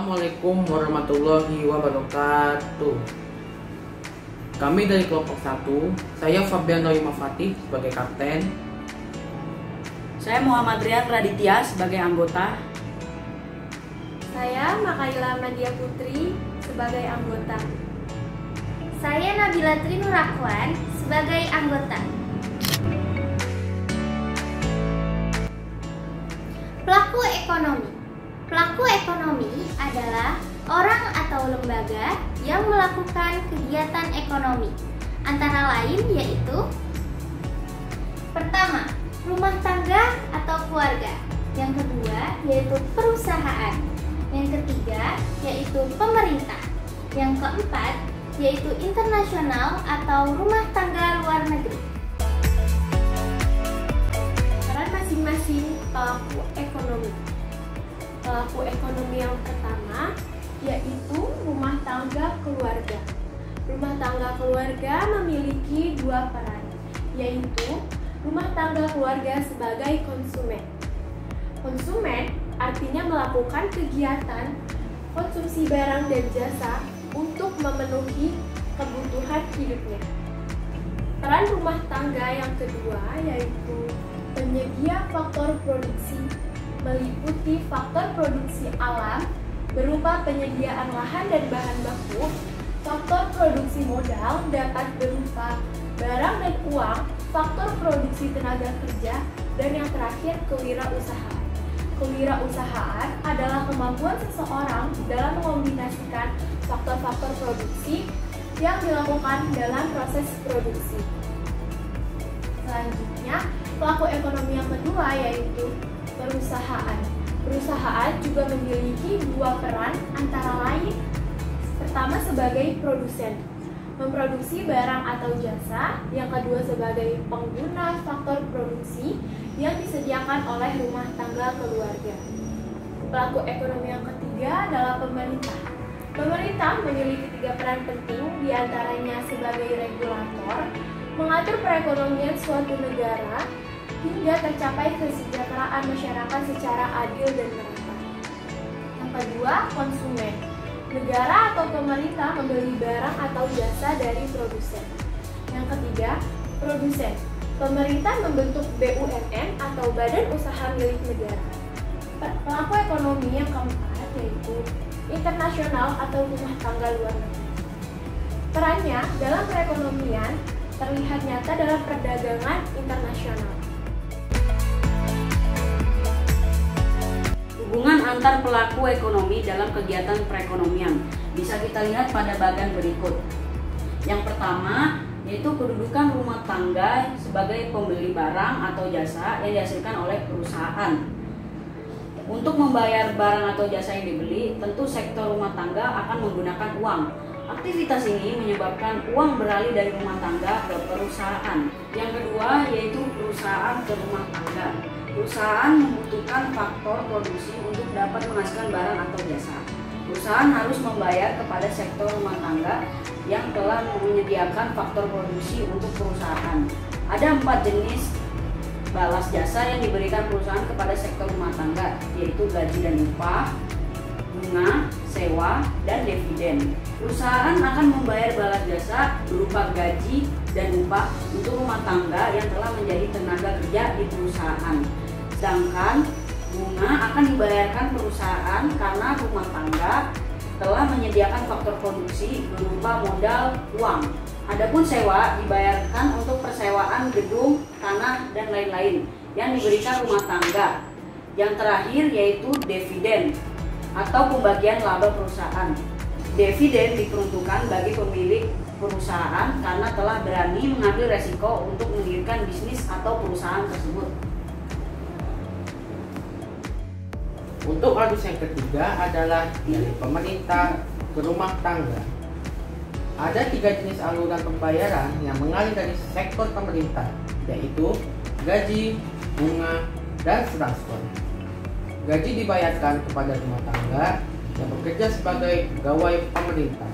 Assalamualaikum warahmatullahi wabarakatuh. Kami dari kelompok 1, saya Fabian Rohima Fatih sebagai kapten. Saya Muhammad Rian Raditya sebagai anggota. Saya Makaila Madia Putri sebagai anggota. Saya Nabila Trinurakhwan sebagai anggota. Pelaku ekonomi. Pelaku ekonomi adalah orang atau lembaga yang melakukan kegiatan ekonomi, antara lain yaitu: pertama, rumah tangga atau keluarga; yang kedua yaitu perusahaan; yang ketiga yaitu pemerintah; yang keempat yaitu internasional atau rumah tangga luar negeri. Peran masing-masing pelaku ekonomi. Pelaku ekonomi yang pertama yaitu rumah tangga keluarga. Rumah tangga keluarga memiliki dua peran, yaitu rumah tangga keluarga sebagai konsumen. Konsumen artinya melakukan kegiatan konsumsi barang dan jasa untuk memenuhi kebutuhan hidupnya. Peran rumah tangga yang kedua yaitu penyedia faktor produksi, meliputi faktor produksi alam berupa penyediaan lahan dan bahan baku, faktor produksi modal dapat berupa barang dan uang, faktor produksi tenaga kerja, dan yang terakhir kewirausahaan. Kewirausahaan adalah kemampuan seseorang dalam mengombinasikan faktor-faktor produksi yang dilakukan dalam proses produksi. Selanjutnya, pelaku ekonomi yang kedua yaitu perusahaan. Perusahaan juga memiliki dua peran, antara lain: pertama sebagai produsen, memproduksi barang atau jasa; yang kedua sebagai pengguna faktor produksi yang disediakan oleh rumah tangga keluarga. Pelaku ekonomi yang ketiga adalah pemerintah. Pemerintah memiliki tiga peran penting, diantaranya sebagai regulator, mengatur perekonomian suatu negara, hingga tercapai kesejahteraan masyarakat secara adil dan merata. Yang kedua, konsumen. Negara atau pemerintah membeli barang atau jasa dari produsen. Yang ketiga, produsen. Pemerintah membentuk BUMN atau badan usaha milik negara. Pelaku ekonomi yang keempat yaitu internasional atau rumah tangga luar negeri. Perannya dalam perekonomian terlihat nyata dalam perdagangan internasional. Hubungan antar pelaku ekonomi dalam kegiatan perekonomian bisa kita lihat pada bagian berikut. Yang pertama yaitu kedudukan rumah tangga sebagai pembeli barang atau jasa yang dihasilkan oleh perusahaan. Untuk membayar barang atau jasa yang dibeli, tentu sektor rumah tangga akan menggunakan uang. Aktivitas ini menyebabkan uang beralih dari rumah tangga ke perusahaan. Yang kedua yaitu perusahaan ke rumah tangga. Perusahaan membutuhkan faktor produksi untuk dapat menghasilkan barang atau jasa. Perusahaan harus membayar kepada sektor rumah tangga yang telah menyediakan faktor produksi untuk perusahaan. Ada 4 jenis balas jasa yang diberikan perusahaan kepada sektor rumah tangga, yaitu gaji dan upah, bunga, sewa, dan dividen. Perusahaan akan membayar balas jasa berupa gaji dan upah untuk rumah tangga yang telah menjadi tenaga kerja di perusahaan. Sedangkan bunga akan dibayarkan perusahaan karena rumah tangga telah menyediakan faktor produksi berupa modal uang. Adapun sewa dibayarkan untuk persewaan gedung, tanah, dan lain-lain yang diberikan rumah tangga. Yang terakhir yaitu dividen atau pembagian laba perusahaan. Dividen diperuntukkan bagi pemilik perusahaan karena telah berani mengambil resiko untuk mendirikan bisnis atau perusahaan tersebut. Untuk arus yang ketiga adalah dari pemerintah ke rumah tangga. Ada 3 jenis aluran pembayaran yang mengalir dari sektor pemerintah, yaitu gaji, bunga, dan transfer. Gaji dibayarkan kepada rumah tangga yang bekerja sebagai pegawai pemerintah.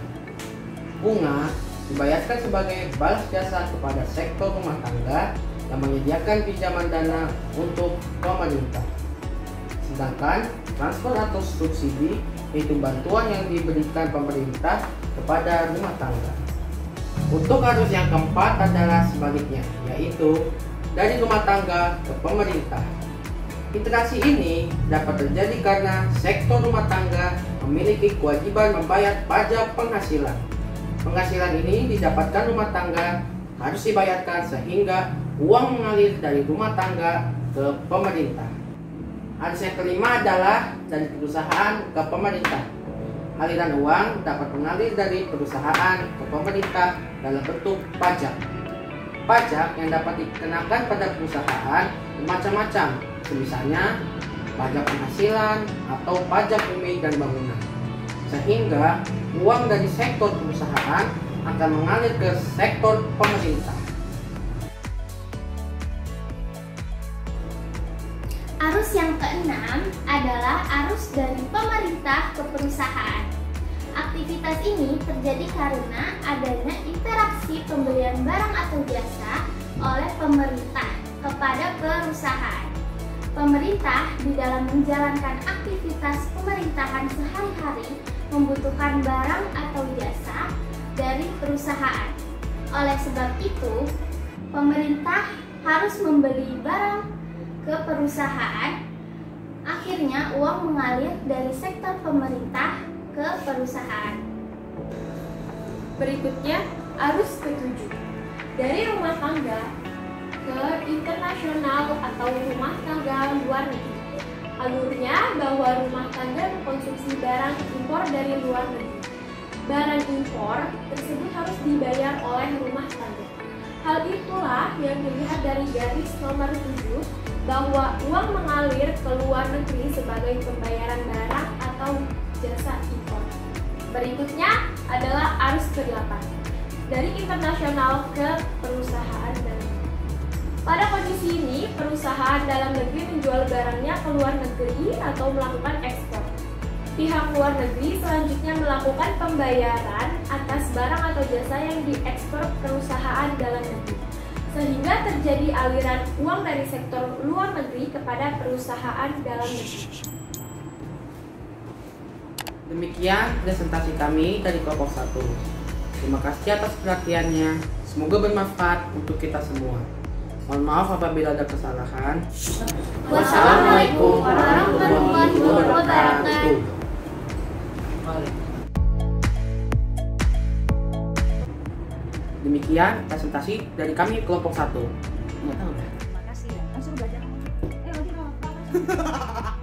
Bunga dibayarkan sebagai balas jasa kepada sektor rumah tangga yang menyediakan pinjaman dana untuk pemerintah. Sedangkan transfer atau subsidi yaitu bantuan yang diberikan pemerintah kepada rumah tangga. Untuk arus yang keempat adalah sebaliknya, yaitu dari rumah tangga ke pemerintah. Interaksi ini dapat terjadi karena sektor rumah tangga memiliki kewajiban membayar pajak penghasilan. Penghasilan ini didapatkan rumah tangga harus dibayarkan sehingga uang mengalir dari rumah tangga ke pemerintah. Arus yang kelima adalah dari perusahaan ke pemerintah. Aliran uang dapat mengalir dari perusahaan ke pemerintah dalam bentuk pajak. Pajak yang dapat dikenakan pada perusahaan bermacam-macam, misalnya pajak penghasilan atau pajak bumi dan bangunan. Sehingga uang dari sektor perusahaan akan mengalir ke sektor pemerintah. Arus yang keenam adalah arus dari pemerintah ke perusahaan. Aktivitas ini terjadi karena adanya interaksi pembelian barang atau jasa oleh pemerintah kepada perusahaan. Pemerintah di dalam menjalankan aktivitas pemerintahan sehari-hari membutuhkan barang atau jasa dari perusahaan. Oleh sebab itu, pemerintah harus membeli barang ke perusahaan. Akhirnya uang mengalir dari sektor pemerintah ke perusahaan. Berikutnya, arus ketujuh. Dari rumah tangga ke internasional atau rumah tangga luar negeri. Alurnya bahwa rumah tangga mengkonsumsi barang impor dari luar negeri. Barang impor tersebut harus dibayar oleh rumah tangga. Hal itulah yang dilihat dari garis nomor 7 bahwa uang mengalir ke luar negeri sebagai pembayaran barang atau jasa impor. Berikutnya adalah arus ke-8. Dari internasional ke perusahaan dalam negeri. Pada kondisi ini, perusahaan dalam negeri menjual barangnya ke luar negeri atau melakukan ekspor. Pihak luar negeri selanjutnya melakukan pembayaran atas barang atau jasa yang diekspor perusahaan dalam negeri, sehingga terjadi aliran uang dari sektor luar negeri kepada perusahaan dalam negeri. Demikian presentasi kami dari kelompok 1. Terima kasih atas perhatiannya. Semoga bermanfaat untuk kita semua. Mohon maaf apabila ada kesalahan. Wassalamualaikum warahmatullahi wabarakatuh. Demikian presentasi dari kami kelompok 1. Terima kasih. Langsung belajar. Lanjut.